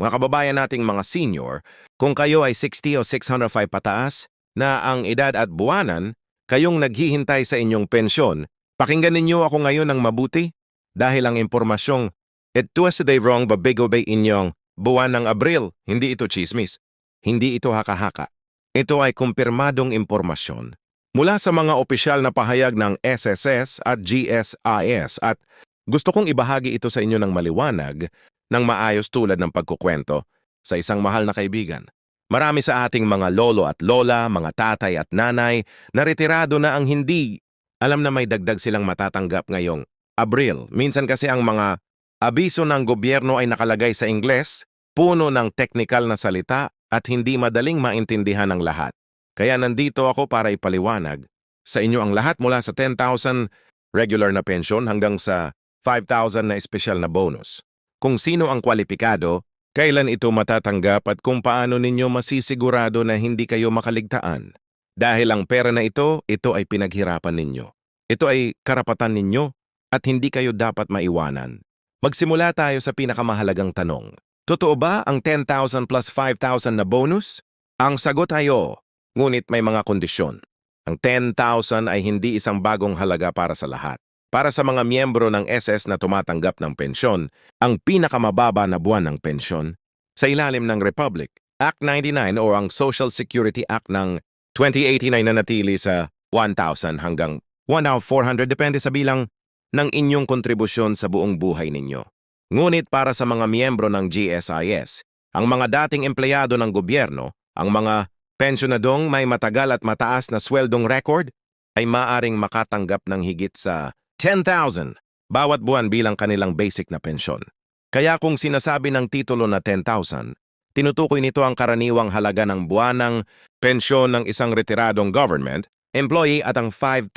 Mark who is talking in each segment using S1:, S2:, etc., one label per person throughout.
S1: Mga kababayan nating mga senior, kung kayo ay 60 o 605 pataas na ang edad at buwanan, kayong naghihintay sa inyong pensyon, pakinggan ninyo ako ngayon ng mabuti dahil ang impormasyong it was today wrong babigo bay inyong buwan ng Abril, hindi ito chismis, hindi ito haka-haka. Ito ay kumpirmadong impormasyon mula sa mga opisyal na pahayag ng SSS at GSIS at gusto kong ibahagi ito sa inyo ng maliwanag ng maayos tulad ng pagkukwento sa isang mahal na kaibigan. Marami sa ating mga lolo at lola, mga tatay at nanay na retirado na ang hindi alam na may dagdag silang matatanggap ngayong Abril. Minsan kasi ang mga abiso ng gobyerno ay nakalagay sa Ingles, puno ng teknikal na salita at hindi madaling maintindihan ng lahat. Kaya nandito ako para ipaliwanag sa inyo ang lahat mula sa 10,000 regular na pensyon hanggang sa 5,000 na espesyal na bonus. Kung sino ang kwalipikado, kailan ito matatanggap at kung paano ninyo masisigurado na hindi kayo makaligtaan. Dahil ang pera na ito ay pinaghirapan ninyo. Ito ay karapatan ninyo at hindi kayo dapat maiwanan. Magsimula tayo sa pinakamahalagang tanong. Totoo ba ang 10,000 plus 5,000 na bonus? Ang sagot ay oo, ngunit may mga kondisyon. Ang 10,000 ay hindi isang bagong halaga para sa lahat. Para sa mga miyembro ng SS na tumatanggap ng pensyon, ang pinakamababa na buwan ng pensyon sa ilalim ng Republic Act 99 o ang Social Security Act ng 2089 na natili sa 1,000 hanggang 1,400 depende sa bilang ng inyong kontribusyon sa buong buhay ninyo. Ngunit para sa mga miyembro ng GSIS, ang mga dating empleyado ng gobyerno, ang mga pensyonadong may matagal at mataas na sweldong record, ay maaring makatanggap ng higit sa 10,000 bawat buwan bilang kanilang basic na pensyon. Kaya kung sinasabi ng titulo na 10,000, tinutukoy nito ang karaniwang halaga ng buwanang pensyon ng isang retiradong government employee at ang 5,000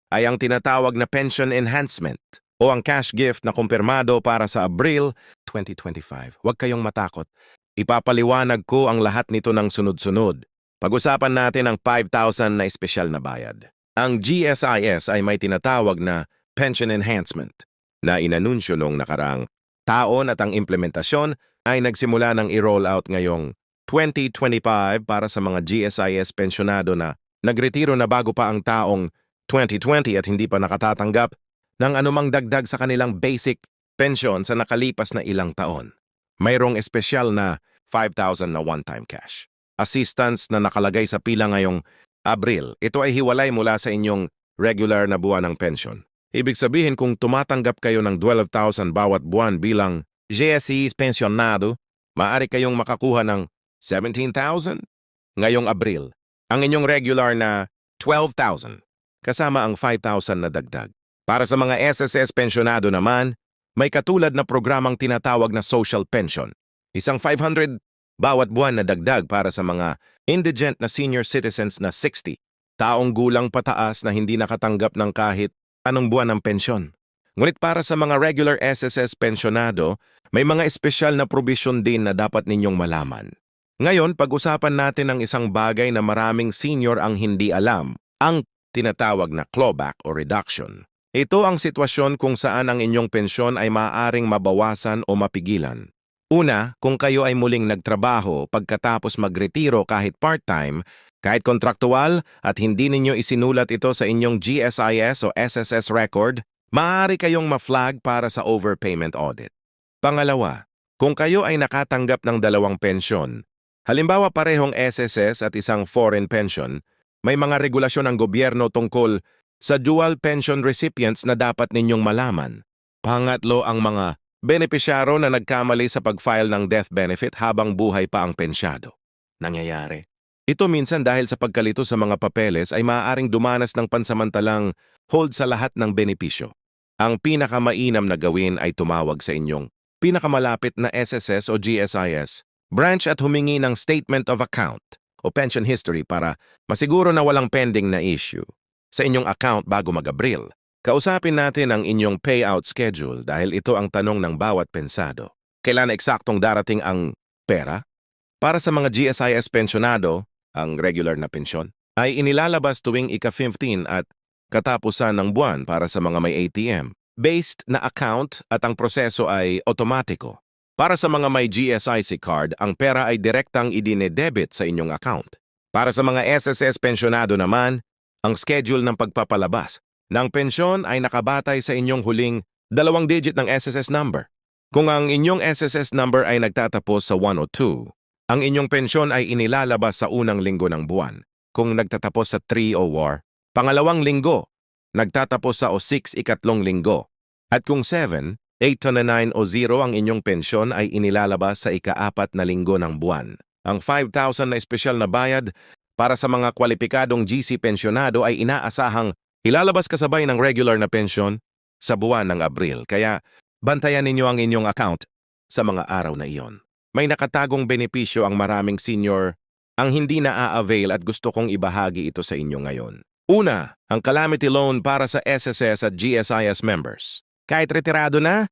S1: ay ang tinatawag na pension enhancement o ang cash gift na kumpirmado para sa Abril 2025. Huwag kayong matakot. Ipapaliwanag ko ang lahat nito ng sunod-sunod. Pag-usapan natin ang 5,000 na espesyal na bayad. Ang GSIS ay may tinatawag na pension enhancement na inanunsyo noong nakaraang taon at ang implementasyon ay nagsimula ng i-roll out ngayong 2025 para sa mga GSIS pensyonado na nagretiro na bago pa ang taong 2020 at hindi pa nakatatanggap ng anumang dagdag sa kanilang basic pension sa nakalipas na ilang taon. Mayroong espesyal na 5,000 na one-time cash assistance na nakalagay sa pila ngayong Abril. Ito ay hiwalay mula sa inyong regular na buwan ng pension. Ibig sabihin kung tumatanggap kayo ng 12,000 bawat buwan bilang GSIS pensionado, maaari kayong makakuha ng 17,000 ngayong Abril. Ang inyong regular na 12,000 kasama ang 5,000 na dagdag. Para sa mga SSS pensionado naman, may katulad na programang tinatawag na social pension. Isang 500 bawat buwan na dagdag para sa mga indigent na senior citizens na 60, taong gulang pataas na hindi nakatanggap ng kahit anong buwan ng pensyon. Ngunit para sa mga regular SSS pensionado, may mga espesyal na provision din na dapat ninyong malaman. Ngayon, pag-usapan natin ang isang bagay na maraming senior ang hindi alam, ang tinatawag na clawback o reduction. Ito ang sitwasyon kung saan ang inyong pensyon ay maaaring mabawasan o mapigilan. Una, kung kayo ay muling nagtrabaho pagkatapos magretiro kahit part-time, kahit kontraktual at hindi ninyo isinulat ito sa inyong GSIS o SSS record, maaari kayong ma-flag para sa overpayment audit. Pangalawa, kung kayo ay nakatanggap ng dalawang pensyon, halimbawa parehong SSS at isang foreign pension, may mga regulasyon ng gobyerno tungkol sa dual pension recipients na dapat ninyong malaman. Pangatlo, ang mga benepisyaro na nagkamali sa pag-file ng death benefit habang buhay pa ang pensyado. Nangyayari. Ito minsan dahil sa pagkalito sa mga papeles ay maaaring dumanas ng pansamantalang hold sa lahat ng benepisyo. Ang pinakamainam na gawin ay tumawag sa inyong pinakamalapit na SSS o GSIS branch at humingi ng statement of account o pension history para masiguro na walang pending na issue sa inyong account bago mag-Abril. Kausapin natin ang inyong payout schedule dahil ito ang tanong ng bawat pensado. Kailan eksaktong darating ang pera? Para sa mga GSIS pensionado, ang regular na pensyon, ay inilalabas tuwing ika-15 at katapusan ng buwan para sa mga may ATM. Based na account at ang proseso ay otomatiko. Para sa mga may GSIC card, ang pera ay direktang idine-debit sa inyong account. Para sa mga SSS pensyonado naman, ang schedule ng pagpapalabas ng pensyon ay nakabatay sa inyong huling 2 digit ng SSS number. Kung ang inyong SSS number ay nagtatapos sa 1 o 2, ang inyong pensyon ay inilalabas sa unang linggo ng buwan. Kung nagtatapos sa 3 o 4, pangalawang linggo, nagtatapos sa o 6 ikatlong linggo. At kung 7, 8 to 9 o 0 ang inyong pensyon ay inilalabas sa ika-4 na linggo ng buwan. Ang 5,000 na espesyal na bayad para sa mga kwalipikadong GC pensyonado ay inaasahang ilalabas kasabay ng regular na pensyon sa buwan ng Abril. Kaya bantayan ninyo ang inyong account sa mga araw na iyon. May nakatagong benepisyo ang maraming senior ang hindi na-avail at gusto kong ibahagi ito sa inyo ngayon. Una, ang calamity loan para sa SSS at GSIS members. Kahit retirado na,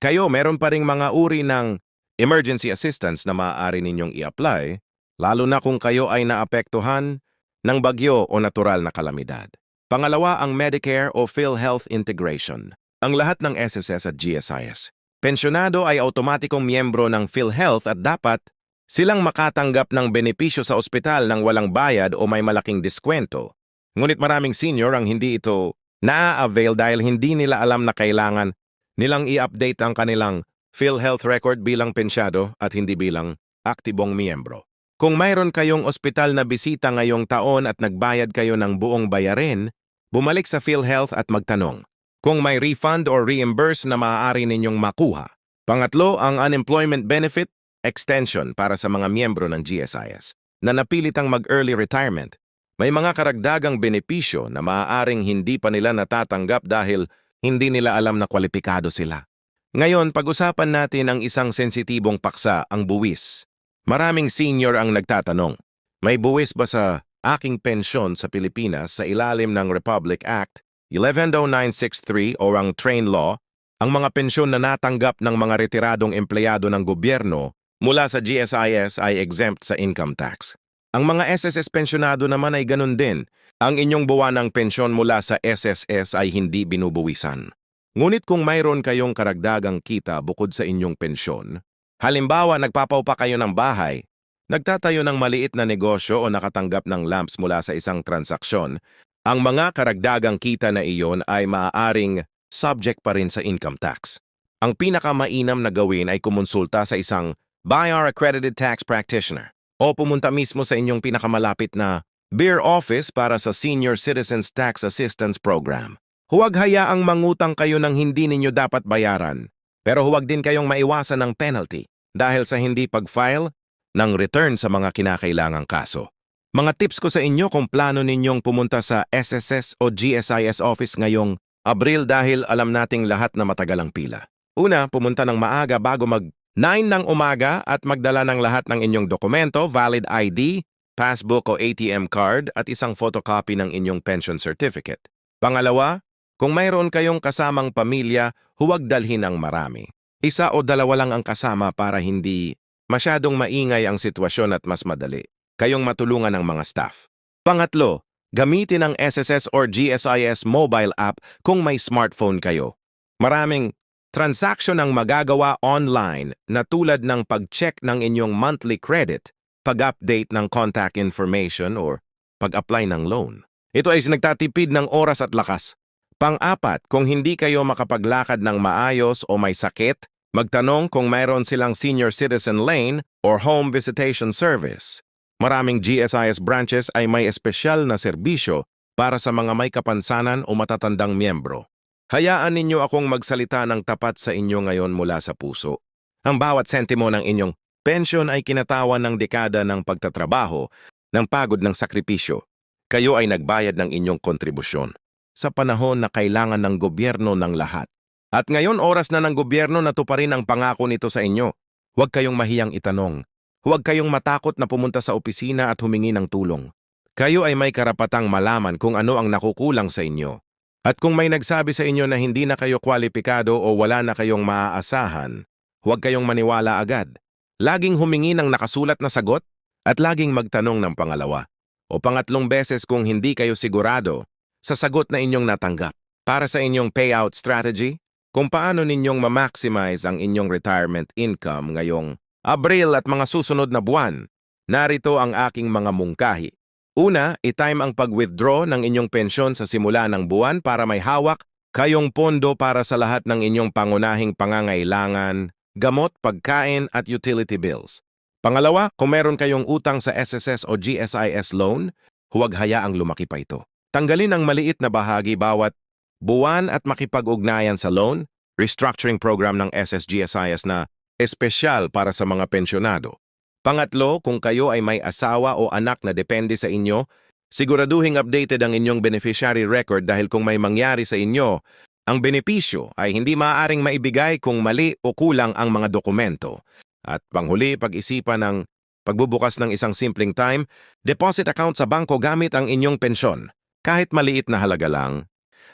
S1: kayo meron pa ring mga uri ng emergency assistance na maaari ninyong i-apply, lalo na kung kayo ay naapektuhan ng bagyo o natural na kalamidad. Pangalawa, ang Medicare o PhilHealth integration. Ang lahat ng SSS at GSIS pensyonado ay automatikong miyembro ng PhilHealth at dapat silang makatanggap ng benepisyo sa ospital ng walang bayad o may malaking diskwento. Ngunit maraming senior ang hindi ito na-avail dahil hindi nila alam na kailangan nilang i-update ang kanilang PhilHealth record bilang pensyado at hindi bilang aktibong miyembro. Kung mayroon kayong ospital na bisita ngayong taon at nagbayad kayo ng buong bayarin, bumalik sa PhilHealth at magtanong kung may refund or reimburse na maaari ninyong makuha. Pangatlo, ang unemployment benefit extension para sa mga miyembro ng GSIS na napilitang mag-early retirement. May mga karagdagang benepisyo na maaaring hindi pa nila natatanggap dahil hindi nila alam na kwalipikado sila. Ngayon, pag-usapan natin ang isang sensitibong paksa, ang buwis. Maraming senior ang nagtatanong, may buwis ba sa aking pensyon sa Pilipinas sa ilalim ng Republic Act 110963 o ang Train Law? Ang mga pensyon na natanggap ng mga retiradong empleyado ng gobyerno mula sa GSIS ay exempt sa income tax. Ang mga SSS pensyonado naman ay ganun din. Ang inyong buwanang pensyon mula sa SSS ay hindi binubuwisan. Ngunit kung mayroon kayong karagdagang kita bukod sa inyong pensyon, halimbawa nagpapaupa kayo ng bahay, nagtatayo ng maliit na negosyo o nakatanggap ng lamps mula sa isang transaksyon, ang mga karagdagang kita na iyon ay maaaring subject pa rin sa income tax. Ang pinakamainam na gawin ay kumonsulta sa isang BIR accredited tax practitioner o pumunta mismo sa inyong pinakamalapit na BIR office para sa Senior Citizens Tax Assistance Program. Huwag hayaang mangutang kayo ng hindi ninyo dapat bayaran, pero huwag din kayong maiwasan ng penalty dahil sa hindi pag-file ng return sa mga kinakailangang kaso. Mga tips ko sa inyo kung plano ninyong pumunta sa SSS o GSIS office ngayong Abril dahil alam nating lahat na matagal ang pila. Una, pumunta ng maaga bago mag-9 ng umaga at magdala ng lahat ng inyong dokumento, valid ID, passbook o ATM card at isang photocopy ng inyong pension certificate. Pangalawa, kung mayroon kayong kasamang pamilya, huwag dalhin ng marami. 1 o 2 lang ang kasama para hindi masyadong maingay ang sitwasyon at mas madali kayong matulungan ng mga staff. Pangatlo, gamitin ang SSS or GSIS mobile app kung may smartphone kayo. Maraming transaksyon ang magagawa online na tulad ng pag-check ng inyong monthly credit, pag-update ng contact information or pag-apply ng loan. Ito ay nagtatipid ng oras at lakas. Pang-apat, kung hindi kayo makapaglakad ng maayos o may sakit, magtanong kung mayroon silang senior citizen lane or home visitation service. Maraming GSIS branches ay may espesyal na serbisyo para sa mga may kapansanan o matatandang miyembro. Hayaan ninyo akong magsalita ng tapat sa inyo ngayon mula sa puso. Ang bawat sentimo ng inyong pensyon ay kinatawan ng dekada ng pagtatrabaho, ng pagod ng sakripisyo. Kayo ay nagbayad ng inyong kontribusyon sa panahon na kailangan ng gobyerno ng lahat. At ngayon oras na ng gobyerno na tuparin ang pangako nito sa inyo. Huwag kayong mahiyang itanong. Huwag kayong matakot na pumunta sa opisina at humingi ng tulong. Kayo ay may karapatang malaman kung ano ang nakukulang sa inyo. At kung may nagsabi sa inyo na hindi na kayo kwalipikado o wala na kayong maaasahan, huwag kayong maniwala agad. Laging humingi ng nakasulat na sagot at laging magtanong ng pangalawa o pangatlong beses kung hindi kayo sigurado sa sagot na inyong natanggap. Para sa inyong payout strategy, kung paano ninyong ma-maximize ang inyong retirement income ngayong Abril at mga susunod na buwan. Narito ang aking mga mungkahi. Una, i-time ang pag-withdraw ng inyong pensyon sa simula ng buwan para may hawak kayong pondo para sa lahat ng inyong pangunahing pangangailangan, gamot, pagkain at utility bills. Pangalawa, kung meron kayong utang sa SSS o GSIS loan, huwag hayaang lumaki pa ito. Tanggalin ang maliit na bahagi bawat buwan at makipag-ugnayan sa loan, restructuring program ng SSGSIS na espesyal para sa mga pensyonado. Pangatlo, kung kayo ay may asawa o anak na depende sa inyo, siguraduhing updated ang inyong beneficiary record dahil kung may mangyari sa inyo, ang benepisyo ay hindi maaaring maibigay kung mali o kulang ang mga dokumento. At panghuli, pag-isipan ng pagbubukas ng isang simpleng time deposit account sa bangko gamit ang inyong pensyon. Kahit maliit na halaga lang,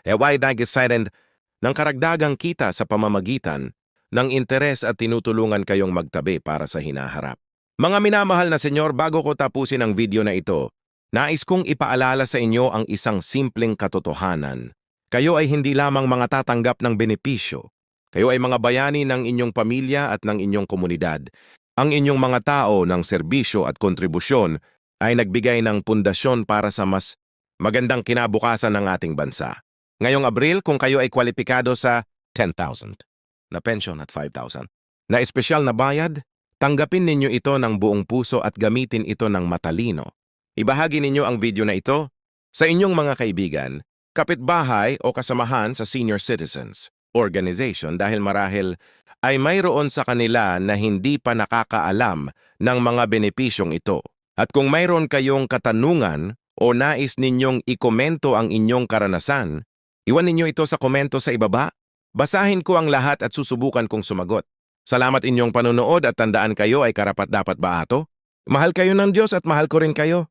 S1: why decided ng karagdagang kita sa pamamagitan ng interes at tinutulungan kayong magtabi para sa hinaharap. Mga minamahal na senyor, bago ko tapusin ang video na ito, nais kong ipaalala sa inyo ang isang simpleng katotohanan. Kayo ay hindi lamang mga tatanggap ng benepisyo. Kayo ay mga bayani ng inyong pamilya at ng inyong komunidad. Ang inyong mga tao ng serbisyo at kontribusyon ay nagbigay ng pundasyon para sa mas magandang kinabukasan ng ating bansa. Ngayong Abril, kung kayo ay kwalipikado sa 10,000 na pension at 5,000 na espesyal na bayad, tanggapin ninyo ito ng buong puso at gamitin ito ng matalino. Ibahagi ninyo ang video na ito sa inyong mga kaibigan, kapitbahay o kasamahan sa senior citizens organization dahil marahil ay mayroon sa kanila na hindi pa nakakaalam ng mga benepisyong ito. At kung mayroon kayong katanungan o nais ninyong ikomento ang inyong karanasan, iwan ninyo ito sa komento sa ibaba. Basahin ko ang lahat at susubukan kong sumagot. Salamat inyong panonood at tandaan kayo ay karapat-dapat baato. Mahal kayo ng Diyos at mahal ko rin kayo.